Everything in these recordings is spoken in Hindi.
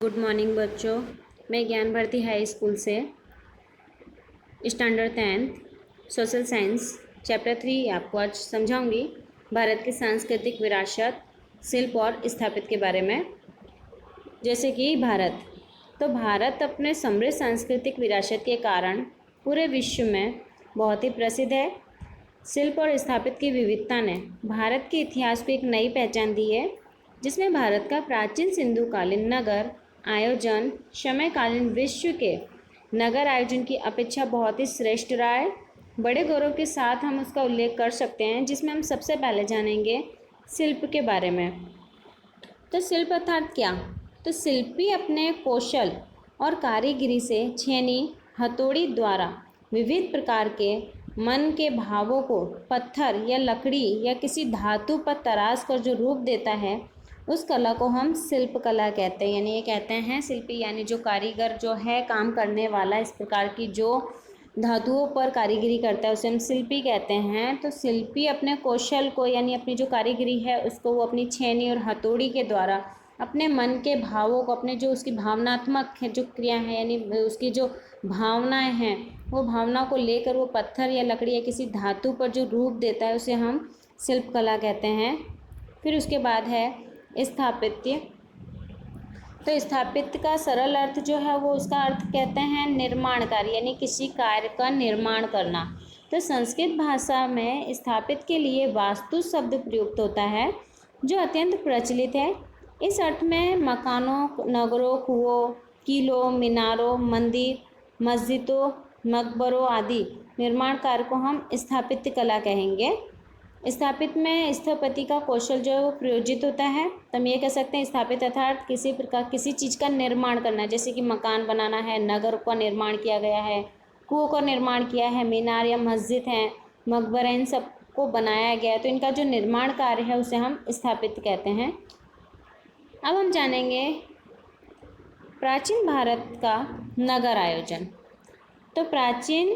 गुड मॉर्निंग बच्चों। मैं ज्ञान भारती हाई स्कूल से standard 10th social science chapter 3 आपको आज समझाऊंगी भारत की सांस्कृतिक विरासत, शिल्प और स्थापित के बारे में। जैसे कि भारत अपने समृद्ध सांस्कृतिक विरासत के कारण पूरे विश्व में बहुत ही प्रसिद्ध है। शिल्प और स्थापित की विविधता ने भारत के इतिहास को एक नई पहचान दी है, जिसमें भारत का प्राचीन सिंधुकालीन नगर आयोजन समयकालीन विश्व के नगर आयोजन की अपेक्षा बहुत ही श्रेष्ठ रहा है। बड़े गौरव के साथ हम उसका उल्लेख कर सकते हैं, जिसमें हम सबसे पहले जानेंगे शिल्प के बारे में। तो शिल्प अर्थात क्या? तो शिल्पी अपने कौशल और कारीगरी से छेनी हथौड़ी द्वारा विविध प्रकार के मन के भावों को पत्थर या लकड़ी या किसी धातु पर तराश कर जो रूप देता है, उस कला को हम शिल्प कला कहते हैं। यानी ये कहते हैं शिल्पी यानी जो कारीगर जो है, काम करने वाला, इस प्रकार की जो धातुओं पर कारीगरी करता है उसे हम शिल्पी कहते हैं। तो शिल्पी अपने कौशल को यानी अपनी जो कारीगरी है उसको वो अपनी छेनी और हथौड़ी के द्वारा अपने मन के भावों को, अपने जो उसकी भावनात्मक है जो क्रिया है यानी उसकी जो भावनाएं हैं, वो भावना को लेकर वो पत्थर या लकड़ी या किसी धातु पर जो रूप देता है उसे हम शिल्प कला कहते हैं। फिर उसके बाद है स्थापत्य। तो स्थापित का सरल अर्थ जो है वो उसका अर्थ कहते हैं निर्माण कार्य, यानी किसी कार्य का निर्माण करना। तो संस्कृत भाषा में स्थापित के लिए वास्तु शब्द प्रयुक्त होता है, जो अत्यंत प्रचलित है। इस अर्थ में मकानों, नगरों, कुओं, किलों, मीनारों, मंदिर, मस्जिदों, मकबरों आदि निर्माण कार्य को हम स्थापित्य कला कहेंगे। स्थापित में स्थपति का कौशल जो है वो प्रयोजित होता है। तो हम ये कह सकते हैं स्थापित अर्थात किसी प्रकार किसी चीज़ का निर्माण करना, जैसे कि मकान बनाना है, नगर का निर्माण किया गया है, कुओं का निर्माण किया है, मीनार या मस्जिद हैं, मकबरा, इन सब को बनाया गया है। तो इनका जो निर्माण कार्य है उसे हम स्थापित कहते हैं। अब हम जानेंगे प्राचीन भारत का नगर आयोजन। तो प्राचीन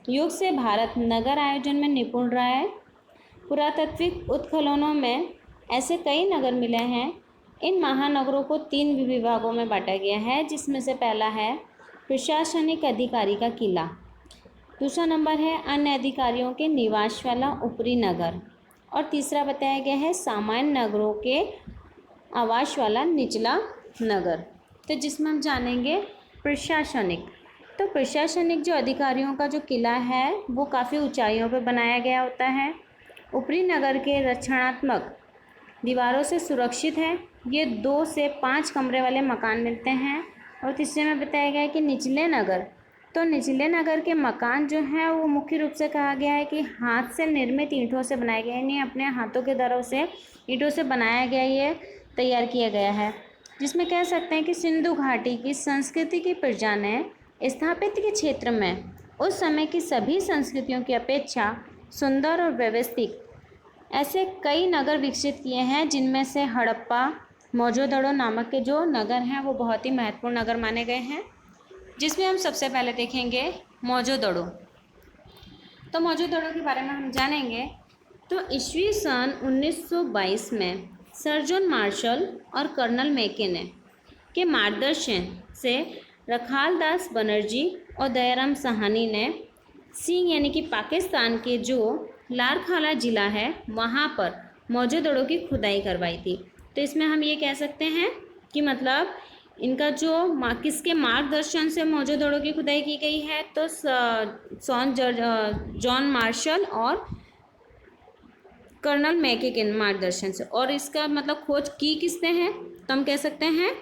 युग से भारत नगर आयोजन में निपुण रहा है। पुरातात्विक उत्खननों में ऐसे कई नगर मिले हैं। इन महानगरों को 3 विभागों में बांटा गया है, जिसमें से पहला है प्रशासनिक अधिकारी का किला, दूसरा नंबर है अन्य अधिकारियों के निवास वाला ऊपरी नगर, और तीसरा बताया गया है सामान्य नगरों के आवास वाला निचला नगर। तो जिसमें हम जानेंगे प्रशासनिक। तो प्रशासनिक जो अधिकारियों का जो किला है वो काफ़ी ऊंचाइयों पर बनाया गया होता है। ऊपरी नगर के रक्षणात्मक दीवारों से सुरक्षित है। ये 2 से 5 कमरे वाले मकान मिलते हैं। और तीसरे में बताया गया है कि निचले नगर। तो निचले नगर के मकान जो हैं वो मुख्य रूप से कहा गया है कि हाथ से निर्मित ईंटों से बनाए गए, यानी अपने हाथों के द्वारा उसे ईंटों से बनाया गया, ये तैयार किया गया है। जिसमें कह सकते हैं कि सिंधु घाटी की संस्कृति की प्रजा ने स्थापत्य के क्षेत्र में उस समय की सभी संस्कृतियों की अपेक्षा सुंदर और व्यवस्थित ऐसे कई नगर विकसित किए हैं, जिनमें से हड़प्पा, मोहनजोदड़ो नामक के जो नगर हैं वो बहुत ही महत्वपूर्ण नगर माने गए हैं। जिसमें हम सबसे पहले देखेंगे मोहनजोदड़ो। तो मोहनजोदड़ो के बारे में हम जानेंगे। तो ईस्वी सन 1922 में सर जॉन मार्शल और कर्नल मैकेने के मार्गदर्शन से रखालदास बनर्जी और दयाराम साहनी ने सिंह यानी कि पाकिस्तान के जो लारखाला ज़िला है वहाँ पर मोहनजोदड़ो की खुदाई करवाई थी। तो इसमें हम ये कह सकते हैं कि मतलब इनका जो किसके मार्गदर्शन से मोहनजोदड़ो की खुदाई की गई है, तो जॉन मार्शल और कर्नल मैके के मार्गदर्शन से। और इसका मतलब खोज की किसने है, तो हम कह सकते हैं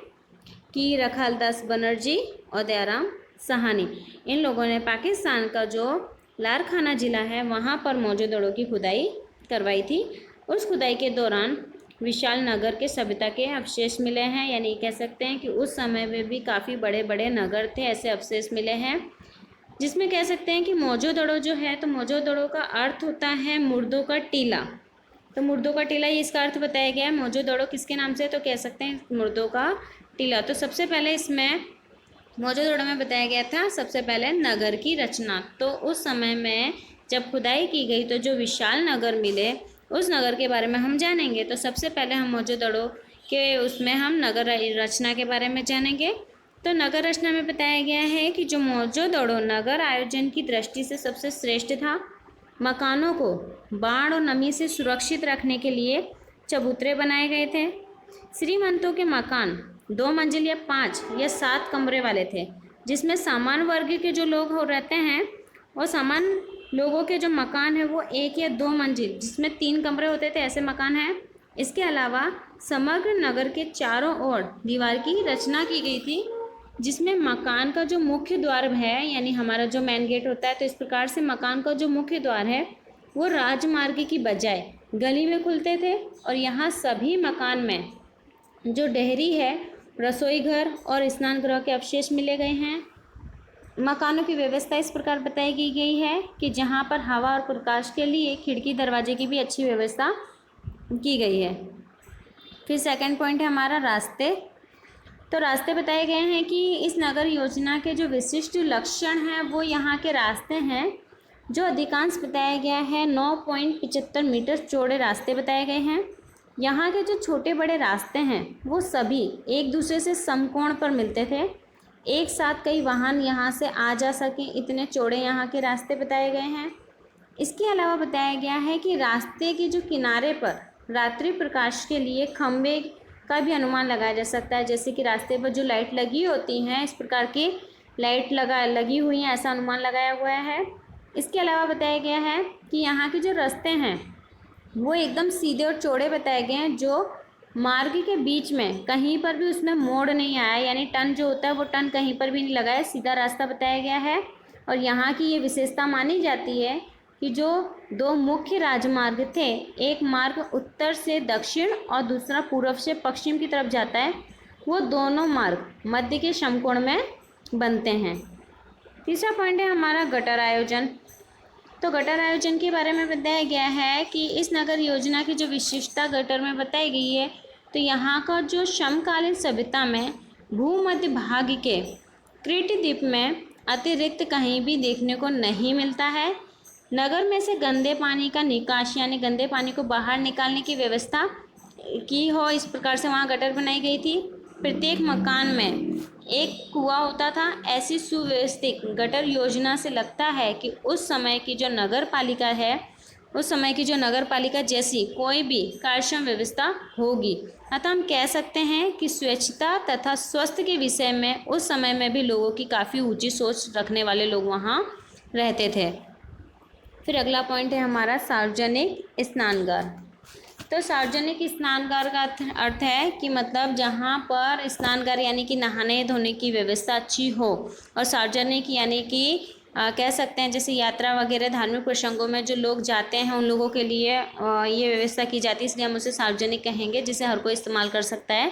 कि रखालदास बनर्जी और दयाराम साहनी, इन लोगों ने पाकिस्तान का जो लारखाना ज़िला है वहाँ पर मोहनजोदड़ो की खुदाई करवाई थी। उस खुदाई के दौरान विशाल नगर के सभ्यता के अवशेष मिले हैं, यानी कह सकते हैं कि उस समय में भी काफ़ी बड़े बड़े नगर थे, ऐसे अवशेष मिले हैं। जिसमें कह सकते हैं कि मोहनजोदड़ो जो है, तो मोहनजोदड़ो का अर्थ होता है मुर्दों का टीला। तो मुर्दों का टीला, ये इसका अर्थ बताया गया है। मोहनजोदड़ो किसके नाम से, तो कह सकते हैं मुर्दों का टीला। तो सबसे पहले इसमें मोहनजोदड़ो में बताया गया था सबसे पहले नगर की रचना। तो उस समय में जब खुदाई की गई तो जो विशाल नगर मिले उस नगर के बारे में हम जानेंगे। तो सबसे पहले हम मोहनजोदड़ो कि उसमें हम नगर रचना के बारे में जानेंगे। तो नगर रचना में बताया गया है कि जो मोहनजोदड़ो नगर आयोजन की दृष्टि से सबसे श्रेष्ठ था। मकानों को बाढ़ और नमी से सुरक्षित रखने के लिए चबूतरे बनाए गए थे। श्रीमंतों के मकान 2 मंजिल या 5 या 7 कमरे वाले थे, जिसमें सामान्य वर्ग के जो लोग हो रहते हैं और सामान्य लोगों के जो मकान है वो 1 या 2 मंजिल जिसमें 3 कमरे होते थे, ऐसे मकान हैं। इसके अलावा समग्र नगर के चारों ओर दीवार की रचना की गई थी, जिसमें मकान का जो मुख्य द्वार है यानी हमारा जो मेन गेट होता है, तो इस प्रकार से मकान का जो मुख्य द्वार है वो राजमार्ग की बजाय गली में खुलते थे। और यहाँ सभी मकान में जो डेहरी है, रसोई घर और स्नान गृह के अवशेष मिले गए हैं। मकानों की व्यवस्था इस प्रकार बताई गई है कि जहाँ पर हवा और प्रकाश के लिए खिड़की दरवाजे की भी अच्छी व्यवस्था की गई है। फिर सेकंड पॉइंट है हमारा रास्ते। तो रास्ते बताए गए हैं कि इस नगर योजना के जो विशिष्ट लक्षण हैं वो यहाँ के रास्ते हैं, जो अधिकांश बताया गया है 9.75 मीटर चौड़े रास्ते बताए गए हैं। यहाँ के जो छोटे बड़े रास्ते हैं वो सभी एक दूसरे से समकोण पर मिलते थे, एक साथ कई वाहन यहाँ से आ जा सकें, इतने चौड़े यहाँ के रास्ते बताए गए हैं। इसके अलावा बताया गया है कि रास्ते के जो किनारे पर रात्रि प्रकाश के लिए खंभे का भी अनुमान लगाया जा सकता है, जैसे कि रास्ते पर जो लाइट लगी होती हैं इस प्रकार की लाइट लगी हुई हैं, ऐसा अनुमान लगाया हुआ है। इसके अलावा बताया गया है कि यहाँ के जो रास्ते हैं वो एकदम सीधे और चौड़े बताए गए हैं, जो मार्ग के बीच में कहीं पर भी उसमें मोड़ नहीं आया, यानी टर्न जो होता है वो टर्न कहीं पर भी नहीं लगा है, सीधा रास्ता बताया गया है। और यहाँ की ये विशेषता मानी जाती है कि जो 2 मुख्य राजमार्ग थे, एक मार्ग उत्तर से दक्षिण और दूसरा पूर्व से पश्चिम की तरफ जाता है, वो दोनों मार्ग मध्य के समकोण में बनते हैं। तीसरा पॉइंट है हमारा गटर आयोजन। तो गटर आयोजन के बारे में बताया गया है कि इस नगर योजना की जो विशिष्टता गटर में बताई गई है, तो यहाँ का जो समकालीन सभ्यता में भूमध्य भाग के क्रीट द्वीप में अतिरिक्त कहीं भी देखने को नहीं मिलता है। नगर में से गंदे पानी का निकास यानी गंदे पानी को बाहर निकालने की व्यवस्था की हो, इस प्रकार से वहाँ गटर बनाई गई थी। प्रत्येक मकान में एक कुआं होता था। ऐसी सुव्यवस्थित गटर योजना से लगता है कि उस समय की जो नगर पालिका है, उस समय की जो नगर पालिका जैसी कोई भी कार्यक्षम व्यवस्था होगी। अतः हम कह सकते हैं कि स्वच्छता तथा स्वास्थ्य के विषय में उस समय में भी लोगों की काफ़ी ऊंची सोच रखने वाले लोग वहाँ रहते थे। फिर अगला पॉइंट है हमारा सार्वजनिक स्नानघर। तो सार्वजनिक स्नानघर का अर्थ है कि मतलब जहाँ पर स्नानघर यानी कि नहाने धोने की व्यवस्था अच्छी हो, और सार्वजनिक यानी कि कह सकते हैं जैसे यात्रा वगैरह धार्मिक प्रसंगों में जो लोग जाते हैं उन लोगों के लिए ये व्यवस्था की जाती है, इसलिए हम उसे सार्वजनिक कहेंगे, जिसे हर कोई इस्तेमाल कर सकता है।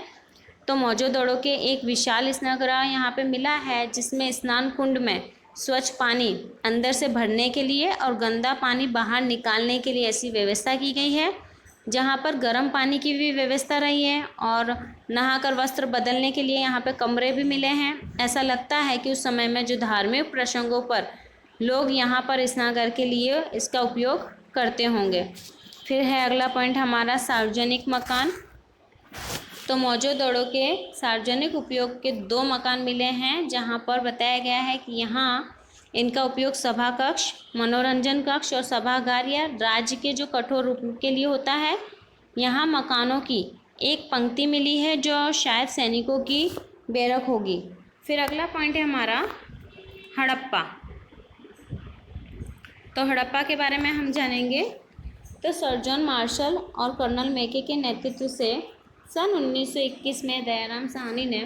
तो मोहनजोदड़ो के एक विशाल स्नानगृह यहाँ पे मिला है, जिसमें स्नान कुंड में स्वच्छ पानी अंदर से भरने के लिए और गंदा पानी बाहर निकालने के लिए ऐसी व्यवस्था की गई है, जहाँ पर गर्म पानी की भी व्यवस्था रही है और नहाकर वस्त्र बदलने के लिए यहाँ पे कमरे भी मिले हैं। ऐसा लगता है कि उस समय में जो धार्मिक प्रसंगों पर लोग यहाँ पर स्नानघर के लिए इसका उपयोग करते होंगे। फिर है अगला पॉइंट हमारा सार्वजनिक मकान। तो मोहनजोदड़ो के सार्वजनिक उपयोग के 2 मकान मिले हैं, जहाँ पर बताया गया है कि यहाँ इनका उपयोग सभा कक्ष, मनोरंजन कक्ष और सभागार या राज्य के जो कठोर रूप के लिए होता है। यहाँ मकानों की एक पंक्ति मिली है जो शायद सैनिकों की बैरक होगी। फिर अगला पॉइंट है हमारा हड़प्पा। तो हड़प्पा के बारे में हम जानेंगे। तो सर जॉन मार्शल और कर्नल मैके के नेतृत्व से सन 1921 में दयाराम साहनी ने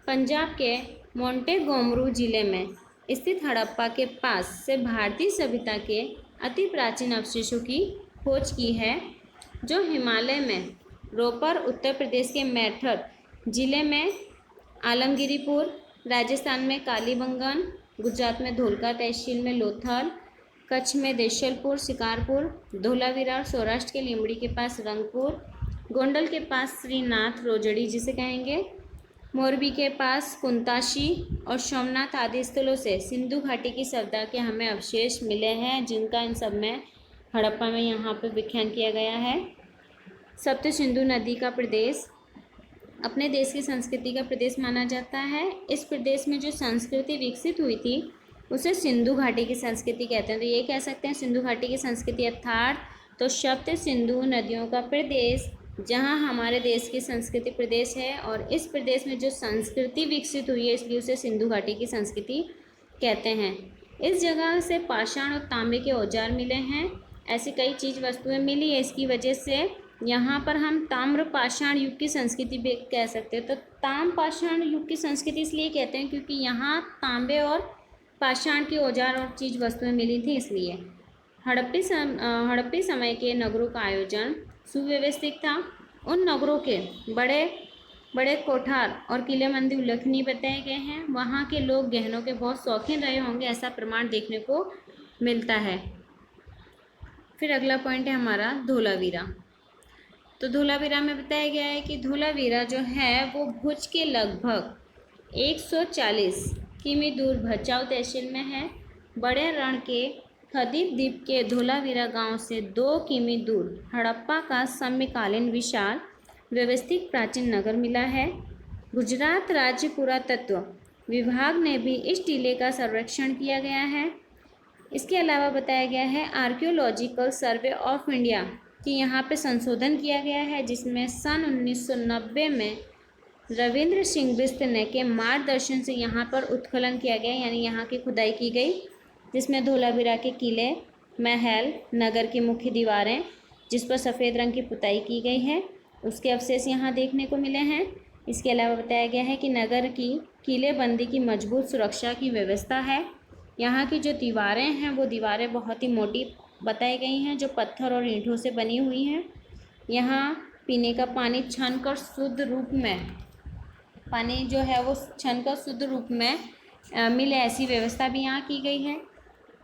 पंजाब के मोंटेगोमरू जिले में स्थित हड़प्पा के पास से भारतीय सभ्यता के अति प्राचीन अवशेषों की खोज की है, जो हिमालय में रोपर, उत्तर प्रदेश के मैथर जिले में आलमगिरीपुर, राजस्थान में कालीबंगन, गुजरात में धोलका तहसील में लोथल, कच्छ में देशलपुर, शिकारपुर, धोलावीरा और सौराष्ट्र के लीमड़ी के पास रंगपुर, गोंडल के पास श्रीनाथ रोजड़ी जिसे कहेंगे, मोरबी के पास कुंताशी और सोमनाथ आदि स्थलों से सिंधु घाटी की सभ्यता के हमें अवशेष मिले हैं, जिनका इन सब में हड़प्पा में यहाँ पर व्याख्यान किया गया है। सप्त सिंधु नदी का प्रदेश अपने देश की संस्कृति का प्रदेश माना जाता है। इस प्रदेश में जो संस्कृति विकसित हुई थी उसे सिंधु घाटी की संस्कृति कहते हैं। तो ये कह सकते हैं सिंधु घाटी की संस्कृति, अर्थात तो सप्त सिंधु नदियों का प्रदेश, जहाँ हमारे देश की संस्कृति प्रदेश है और इस प्रदेश में जो संस्कृति विकसित हुई है इसलिए उसे सिंधु घाटी की संस्कृति कहते हैं। इस जगह से पाषाण और तांबे के औजार मिले हैं। ऐसी कई चीज़ वस्तुएं मिली है, इसकी वजह से यहाँ पर हम ताम्र पाषाण युग की संस्कृति भी कह सकते हैं। तो ताम्र पाषाण युग की संस्कृति इसलिए कहते हैं क्योंकि यहाँ तांबे और पाषाण के औजार और चीज़ वस्तुएं मिली थी, इसलिए। हड़प्पी समय के नगरों का आयोजन सुव्यवस्थित था। उन नगरों के बड़े बड़े कोठार और किले मंदिर उल्लेखनीय बताए गए हैं। वहाँ के लोग गहनों के बहुत शौकीन रहे होंगे, ऐसा प्रमाण देखने को मिलता है। फिर अगला पॉइंट है हमारा धोलावीरा। तो धोलावीरा में बताया गया है कि धोलावीरा जो है वो भुज के लगभग 140 किमी दूर भचाऊ तहसील में है। बड़े रण के खदीप द्वीप के धोलावीरा गांव से 2 किमी दूर हड़प्पा का समकालीन विशाल व्यवस्थित प्राचीन नगर मिला है। गुजरात राज्य पुरातत्व विभाग ने भी इस टीले का सर्वेक्षण किया गया है। इसके अलावा बताया गया है आर्कियोलॉजिकल सर्वे ऑफ इंडिया कि यहाँ पे संशोधन किया गया है, जिसमें सन 1990 में रविंद्र सिंह बिष्ट ने के मार्गदर्शन से यहाँ पर उत्खनन किया गया, यानी यहाँ की खुदाई की गई, जिसमें धोलावीरा के किले, महल, नगर की मुख्य दीवारें जिस पर सफ़ेद रंग की पुताई की गई है उसके अवशेष यहाँ देखने को मिले हैं। इसके अलावा बताया गया है कि नगर की किलेबंदी की मजबूत सुरक्षा की व्यवस्था है। यहाँ की जो दीवारें हैं वो दीवारें बहुत ही मोटी बताई गई हैं जो पत्थर और ईंटों से बनी हुई हैं। यहाँ पीने का पानी छनकर शुद्ध रूप में पानी जो है वो छनकर शुद्ध रूप में मिले, ऐसी व्यवस्था भी यहाँ की गई है।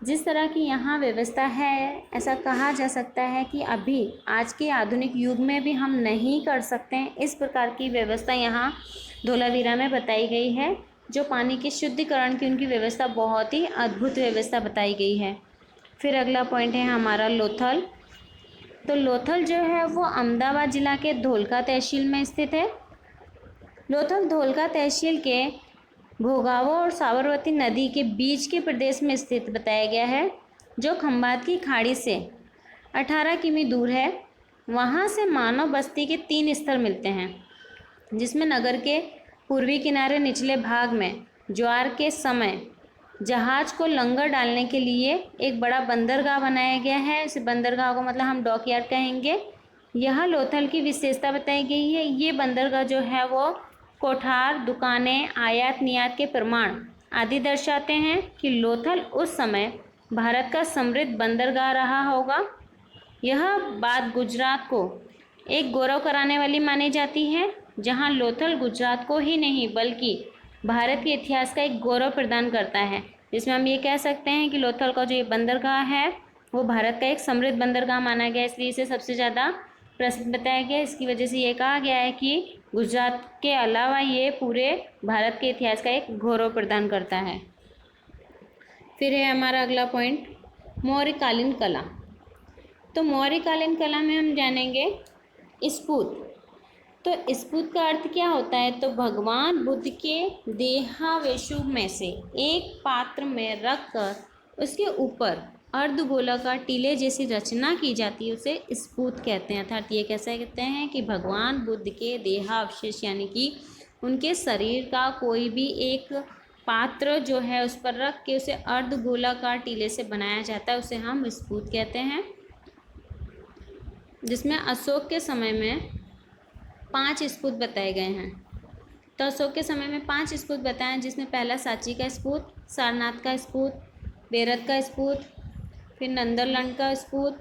जिस तरह की यहाँ व्यवस्था है, ऐसा कहा जा सकता है कि अभी आज के आधुनिक युग में भी हम नहीं कर सकते हैं। इस प्रकार की व्यवस्था यहाँ धोलावीरा में बताई गई है। जो पानी के शुद्धिकरण की उनकी व्यवस्था बहुत ही अद्भुत व्यवस्था बताई गई है। फिर अगला पॉइंट है हमारा लोथल। तो लोथल जो है वो अहमदाबाद जिला के धोलका तहसील में स्थित है। लोथल धोलका तहसील के भोगावो और साबरमती नदी के बीच के प्रदेश में स्थित बताया गया है, जो खंबात की खाड़ी से 18 किमी दूर है। वहाँ से मानव बस्ती के 3 स्तर मिलते हैं, जिसमें नगर के पूर्वी किनारे निचले भाग में ज्वार के समय जहाज को लंगर डालने के लिए एक बड़ा बंदरगाह बनाया गया है। इस बंदरगाह को मतलब हम डॉकयार्ड कहेंगे। यह लोथल की विशेषता बताई गई है। ये बंदरगाह जो है वो कोठार, दुकानें, आयात निर्यात के प्रमाण आदि दर्शाते हैं कि लोथल उस समय भारत का समृद्ध बंदरगाह रहा होगा। यह बात गुजरात को एक गौरव कराने वाली मानी जाती है, जहां लोथल गुजरात को ही नहीं बल्कि भारत के इतिहास का एक गौरव प्रदान करता है, जिसमें हम ये कह सकते हैं कि लोथल का जो ये बंदरगाह है वो भारत का एक समृद्ध बंदरगाह माना गया, इसलिए इसे सबसे ज़्यादा प्रसिद्ध बताया गया। इसकी वजह से ये कहा गया है कि गुजरात के अलावा ये पूरे भारत के इतिहास का एक गौरव प्रदान करता है। फिर है हमारा अगला पॉइंट मौर्यकालीन कला। तो मौर्यकालीन कला में हम जानेंगे स्फूत। तो स्फूत का अर्थ क्या होता है? तो भगवान बुद्ध के देहावशेषों में से एक पात्र में रखकर उसके ऊपर अर्धगोलाकार टीले जैसी रचना की जाती है, उसे स्फूत कहते हैं। अर्थात ये कैसे कहते हैं कि भगवान बुद्ध के देहावशेष यानी कि उनके शरीर का कोई भी एक पात्र जो है उस पर रख के उसे अर्धगोलाकार टीले से बनाया जाता है, उसे हम स्फूत कहते हैं। जिसमें अशोक के समय में 5 स्फूत बताए गए हैं। तो अशोक के समय में 5 स्फूत बताए हैं, जिसमें पहला सांची का स्फूत, सारनाथ का स्फूत, बेरत का स्फूत, फिर नंदरलंड का स्फूत,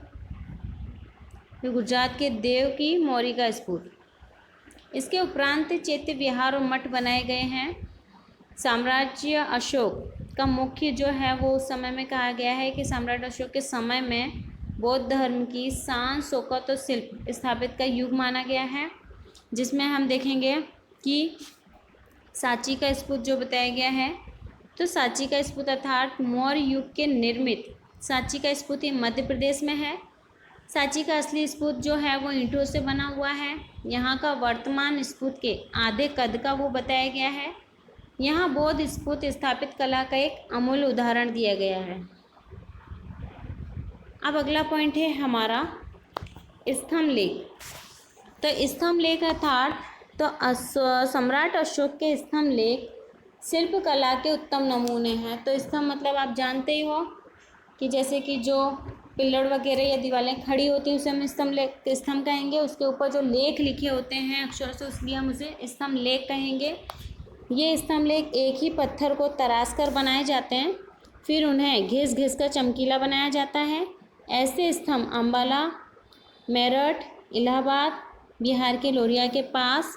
फिर गुजरात के देव की मौरी का स्फूत। इसके उपरांत चैत्य विहार और मठ बनाए गए हैं। साम्राज्य अशोक का मुख्य जो है वो उस समय में कहा गया है कि सम्राट अशोक के समय में बौद्ध धर्म की शान, शौकत और शिल्प स्थापित का युग माना गया है, जिसमें हम देखेंगे कि सांची का स्फूत जो बताया गया है, तो सांची का स्फूत अर्थात मौर्य युग के निर्मित सांची का स्फूत ये मध्य प्रदेश में है। सांची का असली स्तूप जो है वो ईंटों से बना हुआ है। यहाँ का वर्तमान स्तूप के आधे कद का वो बताया गया है। यहाँ बौद्ध स्तूप स्थापित कला का एक अमूल्य उदाहरण दिया गया है। अब अगला पॉइंट है हमारा स्तंभ लेख। तो स्तंभ लेख अर्थात सम्राट अशोक के स्तंभ लेख शिल्प कला के उत्तम नमूने हैं। तो स्तंभ मतलब आप जानते ही हो कि जैसे कि जो पिलर वगैरह या दीवारें खड़ी होती हैं उसे हम स्तंभ कहेंगे। उसके ऊपर जो लेख लिखे होते हैं अक्षर से, उसलिए हम उसे स्तंभ लेख कहेंगे। ये स्तंभ लेख एक ही पत्थर को तराश कर बनाए जाते हैं, फिर उन्हें घिस घिस कर चमकीला बनाया जाता है। ऐसे स्तंभ अंबाला, मेरठ, इलाहाबाद, बिहार के लोरिया के पास,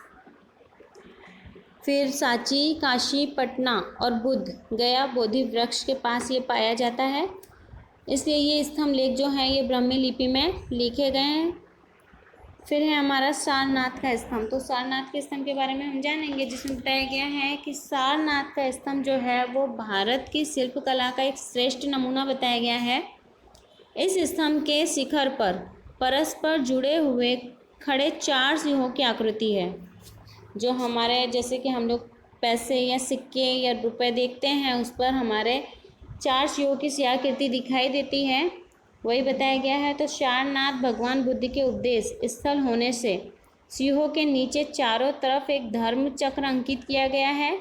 फिर सांची, काशी, पटना और बुद्ध गया बोधि वृक्ष के पास ये पाया जाता है। इसलिए ये स्तंभ लेख जो है ये ब्राह्मी लिपि में लिखे गए हैं। फिर है हमारा सारनाथ का स्तंभ। तो सारनाथ के स्तंभ के बारे में हम जानेंगे, जिसमें बताया गया है कि सारनाथ का स्तंभ जो है वो भारत की शिल्प कला का एक श्रेष्ठ नमूना बताया गया है। इस स्तंभ के शिखर पर परस्पर जुड़े हुए खड़े 4 सिंहों की आकृति है। जो हमारे जैसे कि हम लोग पैसे या सिक्के या रुपए देखते हैं उस पर हमारे 4 सिंहों की सी आकृति दिखाई देती है, वही बताया गया है। तो सारनाथ भगवान बुद्ध के उपदेश स्थल होने से सिंहों के नीचे चारों तरफ एक धर्म चक्र अंकित किया गया है।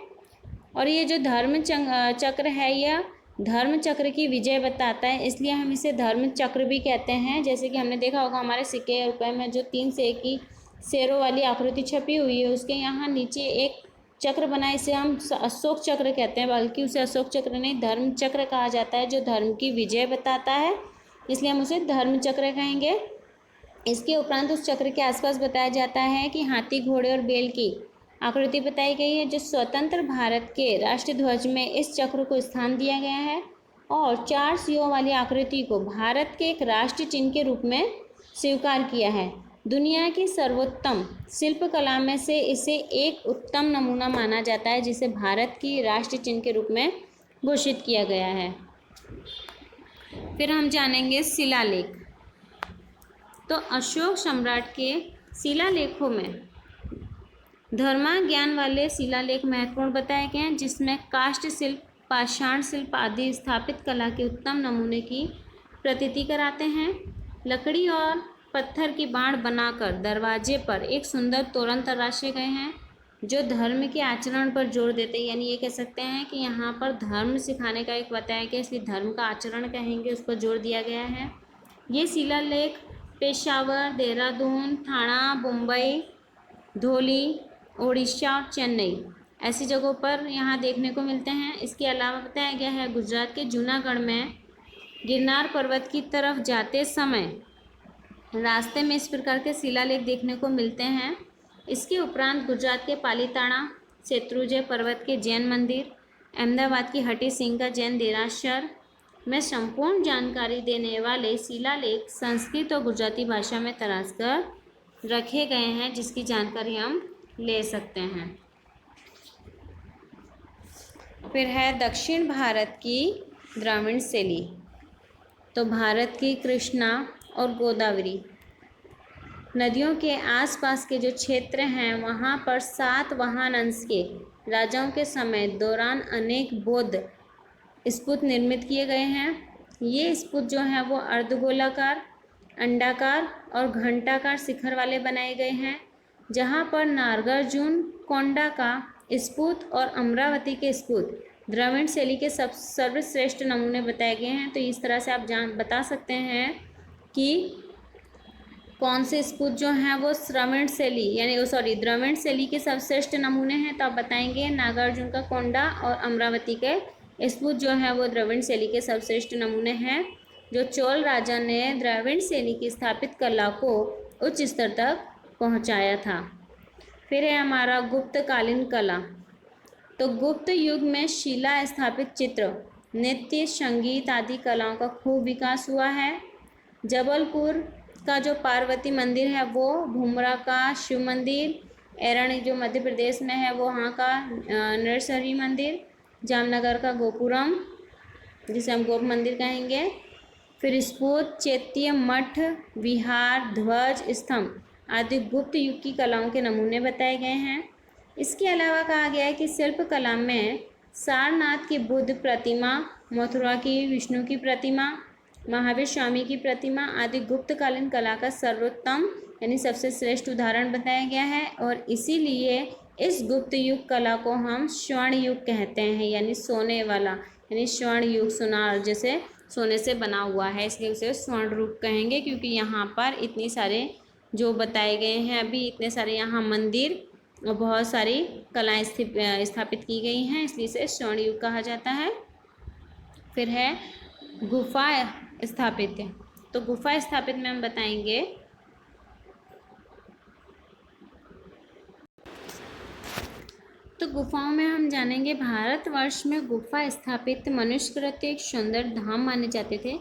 और ये जो धर्म चक्र है यह धर्म चक्र की विजय बताता है, इसलिए हम इसे धर्म चक्र भी कहते हैं। जैसे कि हमने देखा होगा हमारे सिक्के या रुपये में जो 3 से एक ही शेरों वाली आकृति छपी हुई है, उसके यहाँ नीचे एक चक्र बना, इसे हम अशोक चक्र कहते हैं। बल्कि उसे अशोक चक्र नहीं धर्म चक्र कहा जाता है, जो धर्म की विजय बताता है, इसलिए हम उसे धर्म चक्र कहेंगे। इसके उपरांत उस चक्र के आसपास बताया जाता है कि हाथी, घोड़े और बैल की आकृति बताई गई है। जो स्वतंत्र भारत के राष्ट्रीय ध्वज में इस चक्र को स्थान दिया गया है और 4 सिंहों वाली आकृति को भारत के एक राष्ट्रीय चिन्ह के रूप में स्वीकार किया है। दुनिया की सर्वोत्तम शिल्प कला में से इसे एक उत्तम नमूना माना जाता है, जिसे भारत की राष्ट्रीय चिन्ह के रूप में घोषित किया गया है। फिर हम जानेंगे शिलालेख। तो अशोक सम्राट के शिलालेखों में धर्मा ज्ञान वाले शिलालेख महत्वपूर्ण बताए गए हैं, जिसमें काष्ठ शिल्प, पाषाण शिल्प आदि स्थापित कला के उत्तम नमूने की प्रतीति कराते हैं। लकड़ी और पत्थर की बाण बनाकर दरवाजे पर एक सुंदर तोरण तराशे गए हैं, जो धर्म के आचरण पर जोर देते हैं। यानी ये कह सकते हैं कि यहाँ पर धर्म सिखाने का एक बताया गया, इसलिए धर्म का आचरण कहेंगे, उस पर जोर दिया गया है। ये शिलालेख पेशावर, देहरादून, ठाणा, मुंबई, धौली, उड़ीसा और चेन्नई ऐसी जगहों पर यहाँ देखने को मिलते हैं। इसके अलावा बताया गया है गुजरात के जूनागढ़ में गिरनार पर्वत की तरफ जाते समय रास्ते में इस प्रकार के शिलालेख देखने को मिलते हैं। इसके उपरांत गुजरात के पालीताना, शत्रुंजय पर्वत के जैन मंदिर, अहमदाबाद की हटी सिंह का जैन देरासर में संपूर्ण जानकारी देने वाले शिलालेख संस्कृत और गुजराती भाषा में तराश कर रखे गए हैं, जिसकी जानकारी हम ले सकते हैं। फिर है दक्षिण भारत की द्राविड़ शैली। तो भारत की कृष्णा और गोदावरी नदियों के आसपास के जो क्षेत्र हैं वहाँ पर सातवाहन वंश के राजाओं के समय दौरान अनेक बौद्ध स्तूप निर्मित किए गए हैं। ये स्तूप जो हैं वो अर्धगोलाकार, अंडाकार और घंटाकार शिखर वाले बनाए गए हैं, जहाँ पर नागार्जुन कोंडा का स्तूप और अमरावती के स्तूप द्रविड़ शैली के सर्वश्रेष्ठ नमूने बताए गए हैं। तो इस तरह से आप बता सकते हैं कि कौन से स्तूप जो हैं वो द्रविड़ शैली के सर्वश्रेष्ठ नमूने हैं। तो आप बताएंगे नागार्जुन का कोंडा और अमरावती के स्तूप जो है वो द्रविड़ शैली के सर्वश्रेष्ठ नमूने हैं, जो चोल राजा ने द्रविड़ शैली की स्थापित कला को उच्च स्तर तक पहुंचाया था। फिर है हमारा गुप्तकालीन कला। तो गुप्त युग में शिला स्थापित चित्र, नृत्य, संगीत आदि कलाओं का खूब विकास हुआ है। जबलपुर का जो पार्वती मंदिर है वो, भूमरा का शिव मंदिर, एरण जो मध्य प्रदेश में है वो वहाँ का नरसरी मंदिर, जामनगर का गोपुरम जिसे हम गोप मंदिर कहेंगे, फिर स्फूत, चैत्य, मठ, विहार, ध्वज, स्तंभ आदि गुप्त युग की कलाओं के नमूने बताए गए हैं। इसके अलावा कहा गया है कि शिल्प कला में सारनाथ की बुद्ध प्रतिमा, मथुरा की विष्णु की प्रतिमा, महावीर स्वामी की प्रतिमा आदि गुप्तकालीन कला का सर्वोत्तम यानी सबसे श्रेष्ठ उदाहरण बताया गया है और इसीलिए इस गुप्त युग कला को हम स्वर्ण युग कहते हैं, यानी सोने वाला, यानी स्वर्ण युग, सुनार जैसे सोने से बना हुआ है, इसलिए उसे स्वर्ण युग कहेंगे क्योंकि यहाँ पर इतनी सारे जो बताए गए हैं अभी, इतने सारे यहाँ मंदिर और बहुत सारी कलाएं स्थापित की गई हैं, इसलिए इसे स्वर्ण युग कहा जाता है। फिर है गुफा स्थापित। तो गुफा स्थापित में हम बताएंगे तो गुफाओं में हम जानेंगे भारतवर्ष में गुफा स्थापित मनुष्यकृत एक सुंदर धाम माने जाते थे,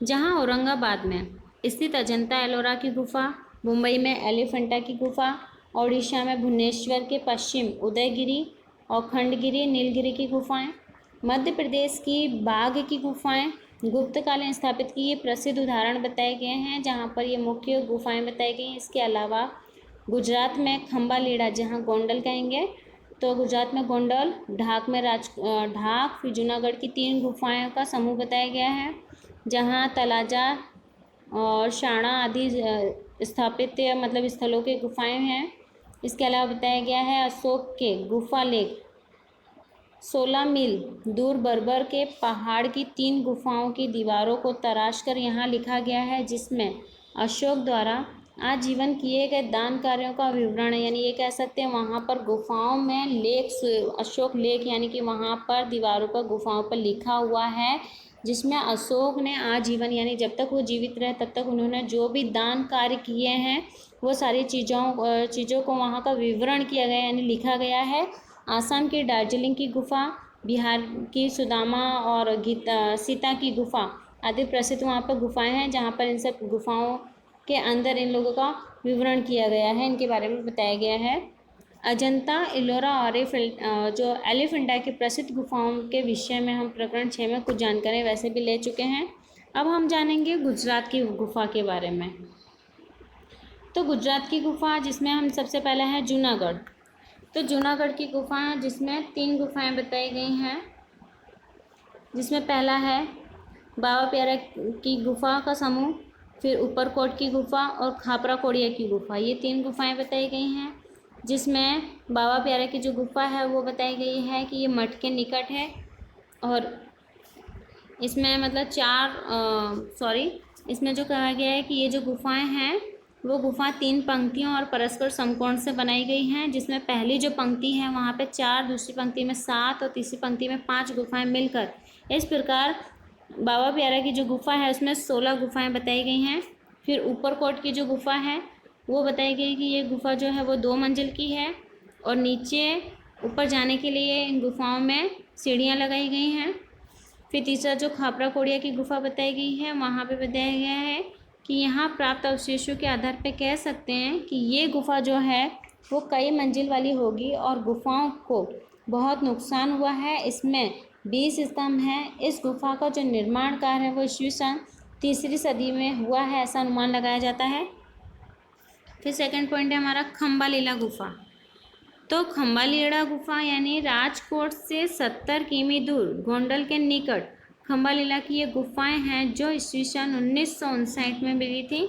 जहां औरंगाबाद में स्थित अजंता एलोरा की गुफा, मुंबई में एलिफेंटा की गुफा, ओडिशा में भुवनेश्वर के पश्चिम उदयगिरी और खंडगिरी नीलगिरी की गुफाएं, मध्य प्रदेश की बाघ की गुफाएं गुप्तकालीन स्थापित की ये प्रसिद्ध उदाहरण बताए गए हैं, जहां पर ये मुख्य गुफाएं बताई गई हैं। इसके अलावा गुजरात में खंबालीड़ा, जहां गोंडल कहेंगे, तो गुजरात में गोंडल, ढाक में ढाक, फिर जूनागढ़ की 3 गुफाएं का समूह बताया गया है, जहां तलाजा और शाणा आदि स्थापित मतलब स्थलों के गुफाएं हैं। इसके अलावा बताया गया है अशोक के गुफा लेख 16 मील दूर बर्बर के पहाड़ की 3 गुफाओं की दीवारों को तराश कर यहाँ लिखा गया है, जिसमें अशोक द्वारा आजीवन किए गए दान कार्यों का विवरण है। यानी ये कह सकते हैं वहाँ पर गुफाओं में लेख, अशोक लेख, यानी कि वहाँ पर दीवारों पर गुफाओं पर लिखा हुआ है, जिसमें अशोक ने आजीवन यानी जब तक वो जीवित रहे तब तक उन्होंने जो भी दान कार्य किए हैं वो सारी चीज़ों को वहाँ का विवरण किया गया यानी लिखा गया है। आसाम की दार्जिलिंग की गुफा, बिहार की सुदामा और सीता की गुफा आदि प्रसिद्ध वहाँ पर गुफाएं हैं, जहाँ पर इन सब गुफाओं के अंदर इन लोगों का विवरण किया गया है, इनके बारे में बताया गया है। अजंता, एलोरा और जो एलिफेंटा की प्रसिद्ध गुफाओं के विषय में हम प्रकरण 6 में कुछ जानकारी वैसे भी ले चुके हैं। अब हम जानेंगे गुजरात की गुफा के बारे में। तो गुजरात की गुफा जिसमें हम सबसे पहले है जूनागढ़। तो जूनागढ़ की गुफा जिसमें 3 गुफाएं बताई गई हैं, जिसमें पहला है बाबा प्यारा की गुफा का समूह, फिर ऊपरकोट की गुफा और खापरा कोड़िया की गुफा, ये 3 गुफाएं बताई गई हैं। जिसमें बाबा प्यारा की जो गुफा है वो बताई गई है कि ये मठ के निकट है और इसमें मतलब इसमें जो कहा गया है कि ये जो गुफाएं हैं वो गुफा 3 पंक्तियों और परस्पर समकोण से बनाई गई हैं, जिसमें पहली जो पंक्ति है वहाँ पे 4, दूसरी पंक्ति में 7 और तीसरी पंक्ति में 5 गुफाएं मिलकर इस प्रकार बाबा प्यारा की जो गुफा है उसमें 16 गुफाएं बताई गई हैं। फिर ऊपरकोट की जो गुफा है वो बताई गई कि ये गुफा जो है वो 2 मंजिल की है और नीचे ऊपर जाने के लिए इन गुफाओं में सीढ़ियाँ लगाई गई हैं। फिर तीसरा जो खापरा कोड़िया की गुफा बताई गई है वहाँ पे बताया गया है कि यहाँ प्राप्त अवशेषों के आधार पर कह सकते हैं कि ये गुफा जो है वो कई मंजिल वाली होगी और गुफाओं को बहुत नुकसान हुआ है। इसमें 20 स्तंभ हैं। इस गुफा का जो निर्माण कार्य है वो ईस्वी सन 3री सदी में हुआ है, ऐसा अनुमान लगाया जाता है। फिर सेकंड पॉइंट है हमारा खंबालीला गुफा। तो खंबालीला गुफा यानी राजकोट से 70 किमी दूर गोंडल के निकट खंबालीला की ये गुफाएं हैं जो ईस्वी सन 1959 में मिली थी।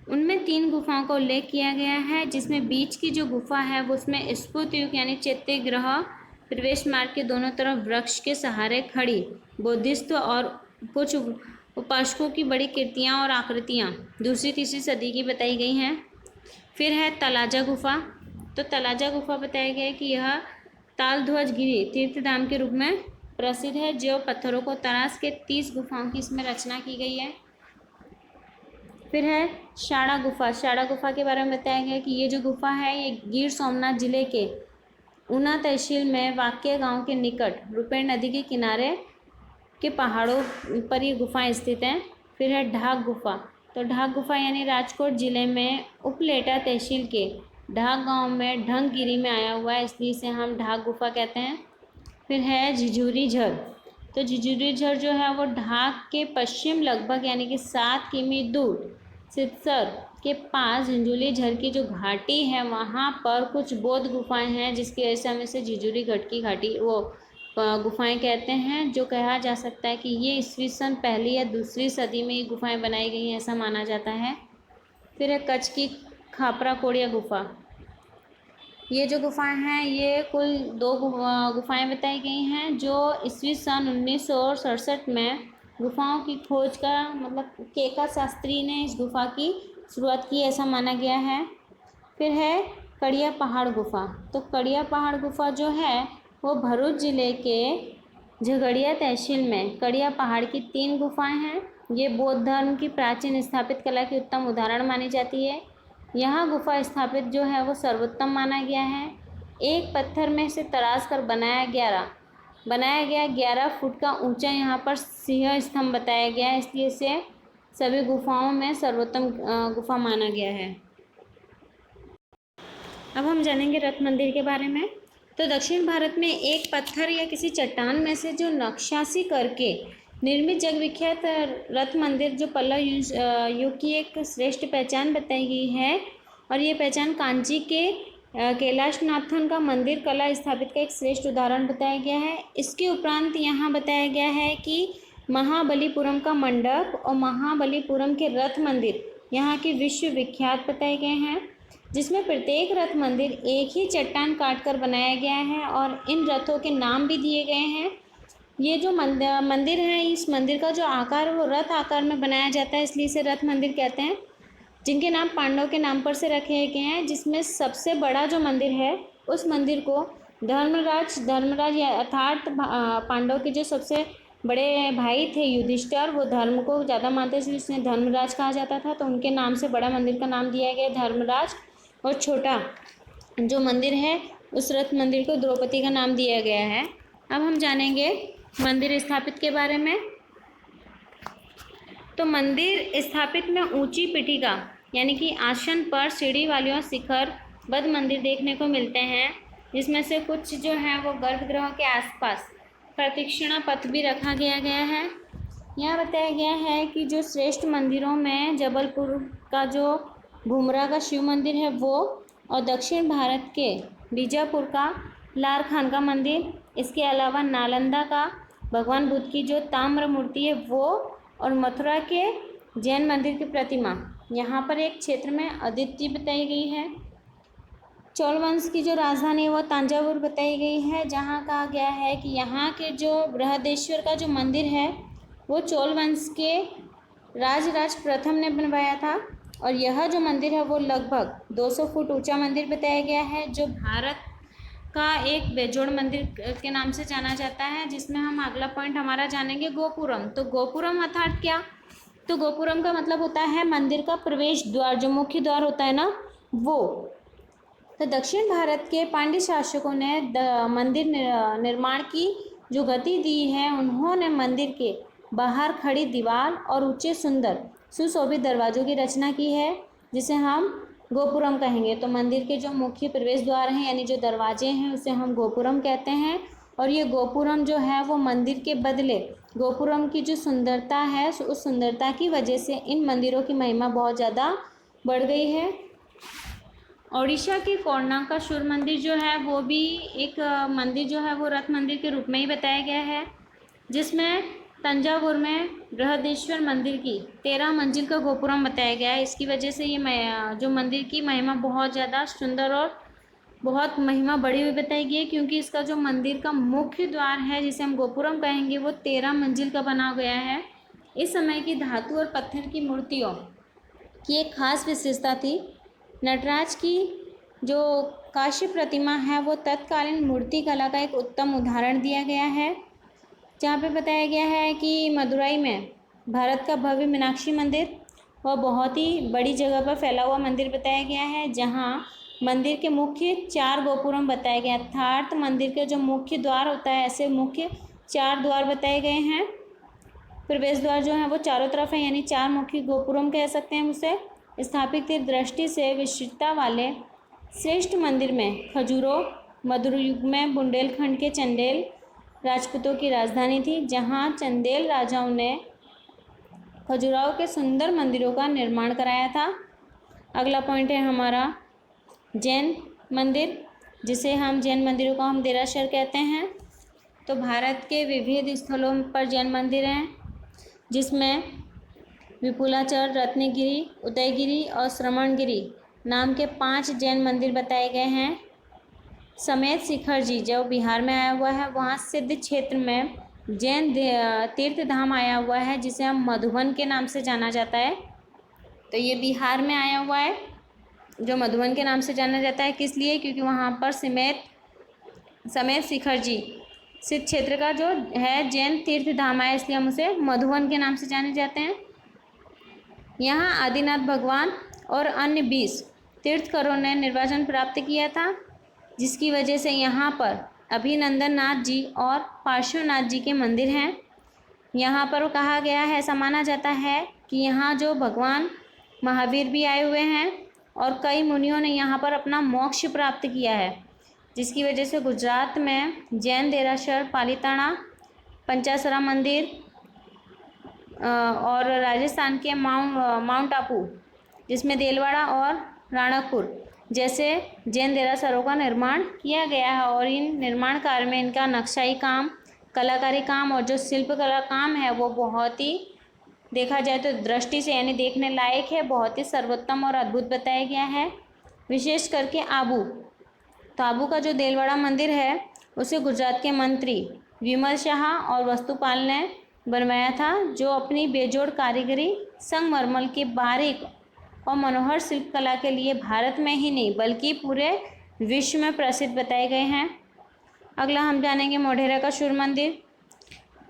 उनमें 3 गुफाओं का उल्लेख किया गया है, जिसमें बीच की जो गुफा है वो उसमें स्फूत युग यानी चैत्य ग्रह प्रवेश मार्ग के दोनों तरफ वृक्ष के सहारे खड़ी बोधिस्त्व और कुछ उपासकों की बड़ी कृतियाँ और आकृतियाँ 2री-3री सदी की बताई गई हैं। फिर है तलाजा गुफा। तो तलाजा गुफा बताया गया है कि यह तालध्वजगिरी तीर्थधाम के रूप में प्रसिद्ध है, जो पत्थरों को तराश के 30 गुफाओं की इसमें रचना की गई है। फिर है शाड़ा गुफा। शाड़ा गुफा के बारे में बताया गया कि ये जो गुफा है ये गिर सोमनाथ जिले के ऊना तहसील में वाक्य गांव के निकट रुपेण नदी के किनारे के पहाड़ों पर ये गुफाएं स्थित हैं। फिर है ढाक गुफा। तो ढाक गुफा यानी राजकोट जिले में उपलेटा तहसील के ढाक गांव में ढंगगिरी में आया हुआ है, इसलिए इसे हम ढाक गुफा कहते हैं। फिर है झिझुरी झर। तो झिंझुरीझर जो है वो ढाक के पश्चिम लगभग यानी कि 7 किमी दूर सिरसा के पास झिंझुरीझर की जो घाटी है वहाँ पर कुछ बौद्ध गुफाएं हैं, जिसकी वजह से हम इसे झिंझुरीगढ़ की घाटी वो गुफाएं कहते हैं, जो कहा जा सकता है कि ये ईस्वी सन पहली या दूसरी सदी में ये गुफाएं बनाई गई हैं, ऐसा माना जाता है। फिर है कच्छ की खापरा कोड़िया गुफा। ये जो गुफाएं हैं ये कुल 2 गुफाएं बताई गई हैं, जो ईस्वी सन 1967 में गुफाओं की खोज का मतलब केका शास्त्री ने इस गुफा की शुरुआत की, ऐसा माना गया है। फिर है कड़िया पहाड़ गुफा। तो कड़िया पहाड़ गुफा जो है वो भरूच ज़िले के झगड़िया तहसील में कड़िया पहाड़ की 3 गुफाएं हैं। ये बौद्ध धर्म की प्राचीन स्थापित कला की उत्तम उदाहरण मानी जाती है। यहाँ गुफा स्थापित जो है वो सर्वोत्तम माना गया है। एक पत्थर में से तराश कर बनाया गया 11 फुट का ऊंचा यहाँ पर सिंह स्तंभ बताया गया है, इसलिए इसे सभी गुफाओं में सर्वोत्तम गुफा माना गया है। अब हम जानेंगे रथ मंदिर के बारे में। तो दक्षिण भारत में एक पत्थर या किसी चट्टान में से जो नक्काशी करके निर्मित जग विख्यात रथ मंदिर जो पल्लव युग की एक श्रेष्ठ पहचान बताई गई है, और ये पहचान कांची के कैलाशनाथन का मंदिर कला स्थापित का एक श्रेष्ठ उदाहरण बताया गया है। इसके उपरांत यहाँ बताया गया है कि महाबलीपुरम का मंडप और महाबलीपुरम के रथ मंदिर यहाँ के विश्व विख्यात बताए गए हैं, जिसमें प्रत्येक रथ मंदिर एक ही चट्टान काटकर बनाया गया है और इन रथों के नाम भी दिए गए हैं। ये जो मंदिर है, इस मंदिर का जो आकार वो रथ आकार में बनाया जाता है, इसलिए इसे रथ मंदिर कहते हैं, जिनके नाम पांडव के नाम पर से रखे गए हैं। जिसमें सबसे बड़ा जो मंदिर है उस मंदिर को धर्मराज या अर्थात पांडव के जो सबसे बड़े भाई थे युधिष्ठिर, वो धर्म को ज़्यादा मानते थे, इसलिए इसने धर्मराज कहा जाता था, तो उनके नाम से बड़ा मंदिर का नाम दिया गया धर्मराज, और छोटा जो मंदिर है उस रथ मंदिर को द्रौपदी का नाम दिया गया है। अब हम जानेंगे मंदिर स्थापित के बारे में। तो मंदिर स्थापित में ऊंची पीठिका यानी कि आसन पर सीढ़ी वाले शिखर बद्ध मंदिर देखने को मिलते हैं, जिसमें से कुछ जो है वो गर्भगृह के आसपास प्रदक्षिणा पथ भी रखा गया है। यहाँ बताया गया है कि जो श्रेष्ठ मंदिरों में जबलपुर का जो घुमरा का शिव मंदिर है वो, और दक्षिण भारत के बीजापुर का लार खान का मंदिर, इसके अलावा नालंदा का भगवान बुद्ध की जो ताम्र मूर्ति है वो, और मथुरा के जैन मंदिर की प्रतिमा यहाँ पर एक क्षेत्र में अद्वितीय बताई गई है। चोल वंश की जो राजधानी है वो तंजावुर बताई गई है, जहाँ कहा गया है कि यहाँ के जो बृहदेश्वर का जो मंदिर है वो चोल वंश के राजराज प्रथम ने बनवाया था, और यह जो मंदिर है वो लगभग 200 फुट ऊंचा मंदिर बताया गया है, जो भारत का एक बेजोड़ मंदिर के नाम से जाना जाता है। जिसमें हम अगला पॉइंट हमारा जानेंगे गोपुरम। तो गोपुरम अर्थात क्या? तो गोपुरम का मतलब होता है मंदिर का प्रवेश द्वार, जो मुख्य द्वार होता है ना वो। तो दक्षिण भारत के पांड्य शासकों ने मंदिर निर्माण की जो गति दी है, उन्होंने मंदिर के बाहर खड़ी दीवार और ऊंचे सुंदर सुशोभित दरवाजों की रचना की है, जिसे हम गोपुरम कहेंगे। तो मंदिर के जो मुख्य प्रवेश द्वार हैं यानी जो दरवाजे हैं उसे हम गोपुरम कहते हैं, और ये गोपुरम जो है वो मंदिर के बदले गोपुरम की जो सुंदरता है उस सुंदरता की वजह से इन मंदिरों की महिमा बहुत ज़्यादा बढ़ गई है। ओडिशा के कोणार्क का सूर्य मंदिर जो है वो भी एक मंदिर जो है वो रथ मंदिर के रूप में ही बताया गया है, जिसमें तंजावुर में बृहदेश्वर मंदिर की 13 मंजिल का गोपुरम बताया गया है। इसकी वजह से ये जो मंदिर की महिमा बहुत ज़्यादा सुंदर और बहुत महिमा बढ़ी हुई बताई गई है, क्योंकि इसका जो मंदिर का मुख्य द्वार है जिसे हम गोपुरम कहेंगे वो 13 मंजिल का बना गया है। इस समय की धातु और पत्थर की मूर्तियों की एक खास विशेषता थी। नटराज की जो कांस्य प्रतिमा है वो तत्कालीन मूर्ति कला का एक उत्तम उदाहरण दिया गया है, जहाँ पे बताया गया है कि मदुरई में भारत का भव्य मीनाक्षी मंदिर वह बहुत ही बड़ी जगह पर फैला हुआ मंदिर बताया गया है, जहाँ मंदिर के मुख्य 4 गोपुरम बताए गए, अर्थात मंदिर के जो मुख्य द्वार होता है ऐसे मुख्य 4 द्वार बताए गए हैं। प्रवेश द्वार जो है वो चारों तरफ है, यानी 4 मुख्य गोपुरम कह सकते हैं उसे। स्थापित की दृष्टि से विशिष्टता वाले श्रेष्ठ मंदिर में खजुराहो, मधुर युग में बुंदेलखंड के चंदेल, राजपूतों की राजधानी थी, जहाँ चंदेल राजाओं ने खजुराहो के सुंदर मंदिरों का निर्माण कराया था। अगला पॉइंट है हमारा जैन मंदिर, जिसे हम जैन मंदिरों को हम देरासर कहते हैं। तो भारत के विविध स्थलों पर जैन मंदिर हैं, जिसमें विपुलाचल, रत्नगिरी, उदयगिरी और श्रवणगिरी नाम के 5 जैन मंदिर बताए गए हैं। समेत शिखर जी जो बिहार में आया हुआ है, वहाँ सिद्ध क्षेत्र में जैन तीर्थ धाम आया हुआ है, जिसे हम मधुबन के नाम से जाना जाता है। तो ये बिहार में आया हुआ है, जो मधुबन के नाम से जाना जाता है। किस लिए? क्योंकि वहाँ पर समेत शिखर जी सिद्ध क्षेत्र का जो है जैन तीर्थ धाम है, इसलिए हम उसे मधुबन के नाम से जाने जाते हैं। यहाँ आदिनाथ भगवान और अन्य 20 तीर्थकरों ने निर्वाचन प्राप्त किया था, जिसकी वजह से यहाँ पर अभिनंदन नाथ जी और पार्श्वनाथ जी के मंदिर हैं। यहाँ पर कहा गया है, ऐसा माना जाता है कि यहाँ जो भगवान महावीर भी आए हुए हैं और कई मुनियों ने यहाँ पर अपना मोक्ष प्राप्त किया है, जिसकी वजह से गुजरात में जैन देरासर, पालीताना, पंचासरा मंदिर और राजस्थान के माउंट आबू, जिसमें देलवाड़ा और राणकपुर जैसे जैन देरासरों का निर्माण किया गया है। और इन निर्माण कार्य में इनका नक्शाई काम, कलाकारी काम और जो शिल्पकला काम है वो बहुत ही, देखा जाए तो दृष्टि से यानी देखने लायक है, बहुत ही सर्वोत्तम और अद्भुत बताया गया है। विशेष करके आबू, तो आबू का जो देलवाड़ा मंदिर है उसे गुजरात के मंत्री विमल शाह और वस्तुपाल ने बनवाया था, जो अपनी बेजोड़ कारीगरी, संगमरमर के बारीक और मनोहर शिल्पकला के लिए भारत में ही नहीं बल्कि पूरे विश्व में प्रसिद्ध बताए गए हैं। अगला हम जानेंगे मोढेरा का सूर्य मंदिर,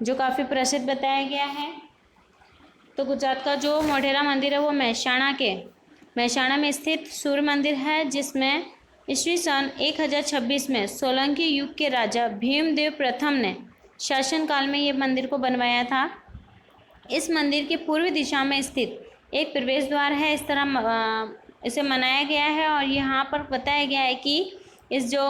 जो काफ़ी प्रसिद्ध बताया गया है। तो गुजरात का जो मोढेरा मंदिर है वो महसाणा में स्थित सूर्य मंदिर है, जिसमें ईस्वी सन 1026 में सोलंकी युग के राजा भीमदेव प्रथम ने शासनकाल में ये मंदिर को बनवाया था। इस मंदिर के पूर्व दिशा में स्थित एक प्रवेश द्वार है, इस तरह इसे मनाया गया है। और यहाँ पर बताया गया है कि इस जो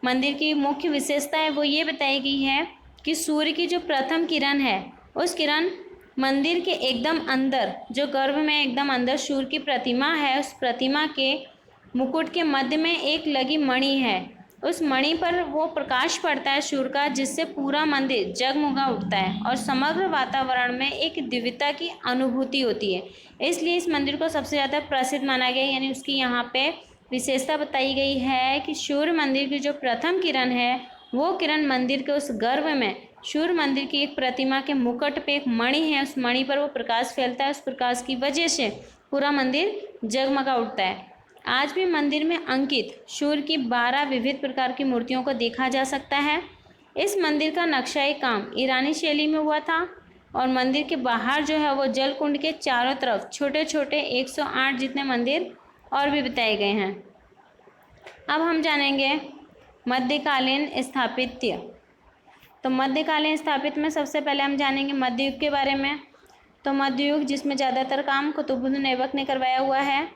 मंदिर की मुख्य विशेषता है वो ये बताई गई है कि सूर्य की जो प्रथम किरण है, उस किरण मंदिर के एकदम अंदर, जो गर्भ में एकदम अंदर सूर्य की प्रतिमा है, उस प्रतिमा के मुकुट के मध्य में एक लगी मणि है, उस मणि पर वो प्रकाश पड़ता है सूर्य का, जिससे पूरा मंदिर जगमगा उठता है और समग्र वातावरण में एक दिव्यता की अनुभूति होती है। इसलिए इस मंदिर को सबसे ज़्यादा प्रसिद्ध माना गया, यानी उसकी यहाँ पे विशेषता बताई गई है कि सूर्य मंदिर की जो प्रथम किरण है, वो किरण मंदिर के उस गर्भ में सूर्य मंदिर की एक प्रतिमा के मुकुट पे एक मणि है, उस मणि पर वो प्रकाश फैलता है, उस प्रकाश की वजह से पूरा मंदिर जगमगा उठता है। आज भी मंदिर में अंकित सूर्य की 12 विविध प्रकार की मूर्तियों को देखा जा सकता है। इस मंदिर का नक्शाई काम ईरानी शैली में हुआ था और मंदिर के बाहर जो है वो जल कुंड के चारों तरफ छोटे छोटे 108 जितने मंदिर और भी बताए गए हैं। अब हम जानेंगे मध्यकालीन स्थापत्य। तो मध्यकालीन स्थापत्य में सबसे पहले हम जानेंगे मध्य युग के बारे में। तो मध्य युग, जिसमें ज़्यादातर काम कुतुबुद्दीन ऐबक ने करवाया हुआ है,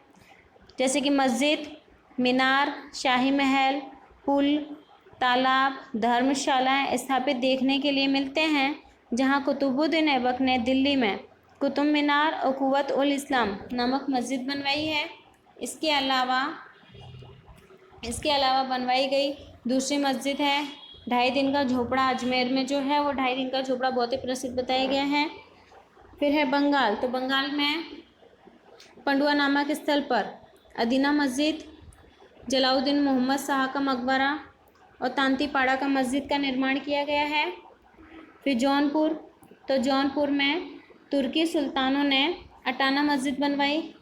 जैसे कि मस्जिद, मीनार, शाही महल, पुल, तालाब, धर्मशालाएं स्थापित देखने के लिए मिलते हैं, जहां कुतुबुद्दीन ऐबक ने दिल्ली में कुतुब मीनार और कुव्वत उल इस्लाम नामक मस्जिद बनवाई है। इसके अलावा बनवाई गई दूसरी मस्जिद है 2.5 दिन का झोपड़ा, अजमेर में जो है वो 2.5 दिन का झोपड़ा बहुत ही प्रसिद्ध बताया गया है। फिर है बंगाल, तो बंगाल में पंडुआ नामक स्थल पर अदीना मस्जिद, जलाउद्दीन मोहम्मद शाह का मकबरा और तांतीपाड़ा का मस्जिद का निर्माण किया गया है। फिर जौनपुर, तो जौनपुर में तुर्की सुल्तानों ने अटाना मस्जिद बनवाई,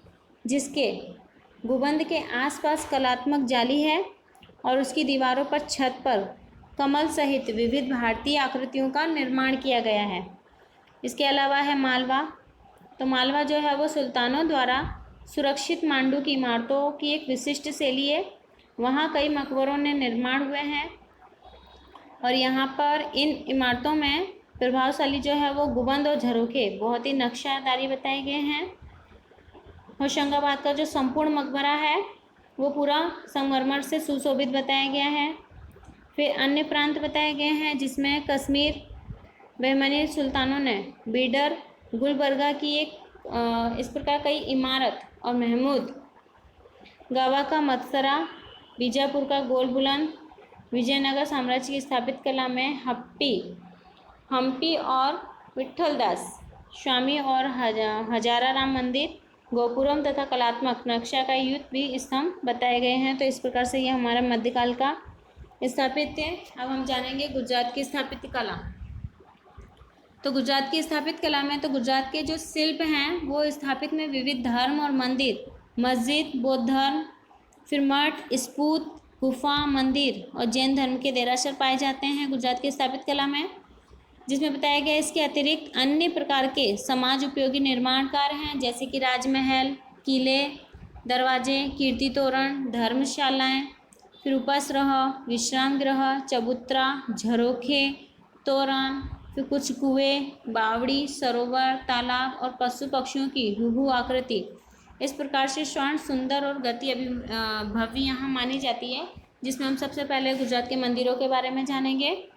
जिसके गुंबद के आसपास कलात्मक जाली है और उसकी दीवारों पर छत पर कमल सहित विविध भारतीय आकृतियों का निर्माण किया गया है। इसके अलावा है मालवा, तो मालवा जो है वो सुल्तानों द्वारा सुरक्षित मांडू की इमारतों की एक विशिष्ट शैली है। वहाँ कई मकबरों ने निर्माण हुए हैं और यहाँ पर इन इमारतों में प्रभावशाली जो है वो गुंबद और झरोखे बहुत ही नक्शादारी बताए गए हैं। होशंगाबाद का जो संपूर्ण मकबरा है वो पूरा संगमरमर से सुशोभित बताया गया है। फिर अन्य प्रांत बताए गए हैं जिसमें कश्मीर, बहमनी सुल्तानों ने बीडर, गुलबर्गा की एक इस प्रकार कई इमारत और महमूद गावा का मत्सरा, बीजापुर का गोल बुलंद, विजयनगर साम्राज्य की स्थापित कला में हम्पी और विट्ठलदास स्वामी और हजारा राम मंदिर, गोपुरम तथा कलात्मक नक्शा का युद्ध भी स्तंभ बताए गए हैं। तो इस प्रकार से ये हमारा मध्यकाल का स्थापित्य है। अब हम जानेंगे गुजरात की स्थापत्य कला। तो गुजरात की स्थापित कला में तो गुजरात के जो शिल्प हैं वो स्थापित में विविध धर्म और मंदिर, मस्जिद, बौद्ध धर्म, फिर मठ, स्तूप, गुफा, मंदिर और जैन धर्म के देरासर पाए जाते हैं गुजरात की स्थापित कला में, जिसमें बताया गया इसके अतिरिक्त अन्य प्रकार के समाज उपयोगी निर्माण कार्य हैं जैसे कि राजमहल, किले, दरवाजे, कीर्ति तोरण, धर्मशालाएँ, फिर उपासगृह, विश्राम गृह, चबूतरा, झरोखे, तोरण, फिर कुछ कुएं, बावड़ी, सरोवर, तालाब और पशु पक्षियों की हुबहू आकृति। इस प्रकार से स्वर्ण सुंदर और गति भव्य यहाँ मानी जाती है, जिसमें हम सबसे पहले गुजरात के मंदिरों के बारे में जानेंगे।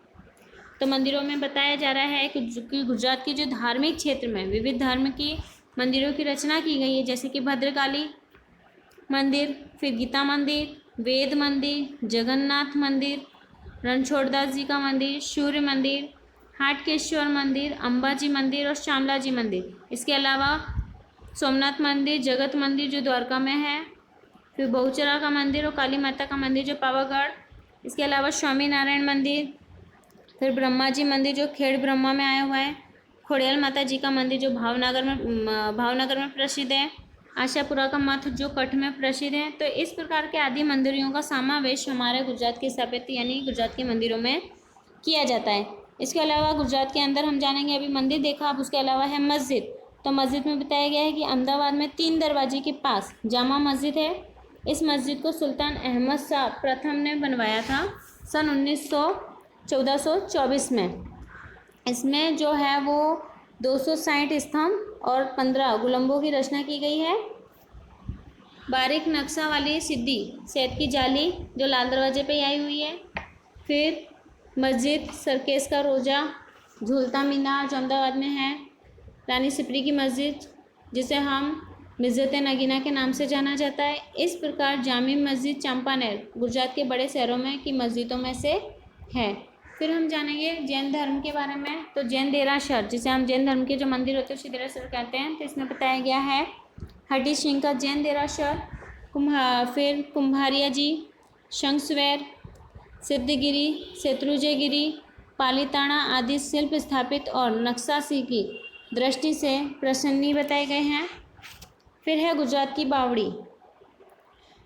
तो मंदिरों में बताया जा रहा है कि गुजरात के जो धार्मिक क्षेत्र में विविध धर्म की मंदिरों की रचना की गई है, जैसे कि भद्रकाली मंदिर, फिर गीता मंदिर, वेद मंदिर, जगन्नाथ मंदिर, रणछोड़दास जी का मंदिर, सूर्य मंदिर, हाटकेश्वर मंदिर, अंबाजी मंदिर और श्यामला जी मंदिर। इसके अलावा सोमनाथ मंदिर, जगत मंदिर जो द्वारका में है, फिर बहुचरा का मंदिर और काली माता का मंदिर जो पावागढ़, इसके अलावा स्वामी नारायण मंदिर, फिर ब्रह्मा जी मंदिर जो खेड़ ब्रह्मा में आया हुआ है, खोड़ियाल माता जी का मंदिर जो भावनगर में प्रसिद्ध है, आशापुरा का मठ जो कच्छ में प्रसिद्ध है। तो इस प्रकार के आदि मंदिरों का समावेश हमारे गुजरात की स्थापत्य यानी गुजरात के मंदिरों में किया जाता है। इसके अलावा गुजरात के अंदर हम जानेंगे, अभी मंदिर देखा, अब उसके अलावा है मस्जिद। तो मस्जिद में बताया गया है कि अहमदाबाद में 3 दरवाजे के पास जामा मस्जिद है। इस मस्जिद को सुल्तान अहमद शाह प्रथम ने बनवाया था सन 1424 में। इसमें जो है वो 260 स्तंभ और 15 गुलंबों की रचना की गई है। बारीक नक्शा वाली सीधी सेट की जाली जो लाल दरवाजे पे आई हुई है। फिर मस्जिद, सरकेस का रोज़ा, झूलता मीनार जो अहमदाबाद में है, रानी सिप्री की मस्जिद जिसे हम मस्जिद नगीना के नाम से जाना जाता है। इस प्रकार जामी मस्जिद चंपानेर गुजरात के बड़े शहरों में की मस्जिदों में से है। फिर हम जानेंगे जैन धर्म के बारे में। तो जैन देरासर, जिसे हम जैन धर्म के जो मंदिर होते हैं उसे देरासर कहते हैं। तो इसमें बताया गया है हटी सिंह का जैन देरासर, फिर कुम्हारिया जी, शंखस्वेर, सिद्धगिरी, शत्रुंजयगिरी, पालीताना आदि शिल्प स्थापित और नक्काशी की दृष्टि से प्रसन्नी बताए गए हैं। फिर है गुजरात की बावड़ी।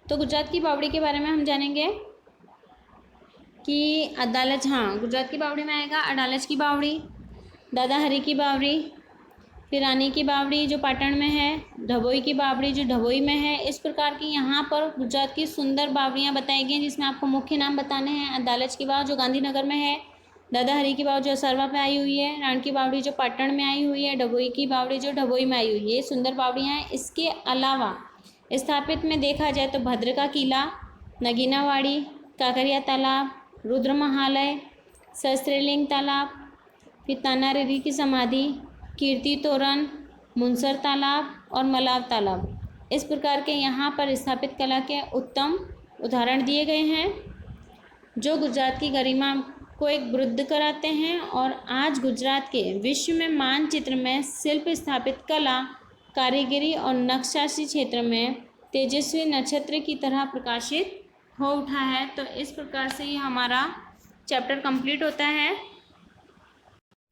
तो गुजरात की बावड़ी के बारे में हम जानेंगे कि अडालज, हाँ, गुजरात की बावड़ी में आएगा अडालज की बावड़ी, दादा हरी की बावड़ी, फिर रानी की बावड़ी जो पाटण में है, ढबोई की बावड़ी जो ढबोई में है। इस प्रकार की यहाँ पर गुजरात की सुंदर बावड़ियाँ बताई गई हैं, जिसमें आपको मुख्य नाम बताने हैं। अडालज की बाव जो गांधीनगर में है, दादा हरी की बाव जो असरवा पे आई हुई है, रानी की बावड़ी जो पाटण में आई हुई है, ढबोई की बावड़ी जो ढबोई में आई हुई है। ये सुंदर बावड़ियाँ हैं। इसके अलावा स्थापित में देखा जाए तो भद्र का किला, नगीनावाड़ी, काकरिया तालाब, रुद्र महालय, सहस्त्रलिंग तालाब, फिर तानारीरी की समाधि, कीर्ति तोरण, मुनसर तालाब और मलाव तालाब। इस प्रकार के यहाँ पर स्थापित कला के उत्तम उदाहरण दिए गए हैं जो गुजरात की गरिमा को एक वृद्ध कराते हैं और आज गुजरात के विश्व में मानचित्र में शिल्प स्थापित कला, कारीगरी और नक्काशी क्षेत्र में तेजस्वी नक्षत्र की तरह प्रकाशित हो उठा है। तो इस प्रकार से ये हमारा चैप्टर कंप्लीट होता है। अब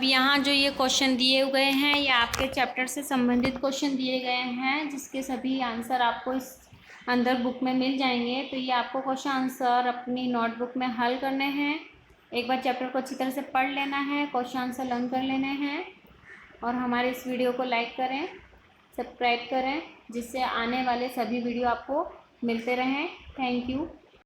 यहाँ जो ये क्वेश्चन दिए गए हैं ये आपके चैप्टर से संबंधित क्वेश्चन दिए गए हैं, जिसके सभी आंसर आपको इस अंदर बुक में मिल जाएंगे। तो ये आपको क्वेश्चन आंसर अपनी नोटबुक में हल करने हैं। एक बार चैप्टर को अच्छी तरह से पढ़ लेना है, क्वेश्चन आंसर लर्न कर लेने हैं और हमारे इस वीडियो को लाइक करें, सब्सक्राइब करें, जिससे आने वाले सभी वीडियो आपको मिलते रहें। Thank you.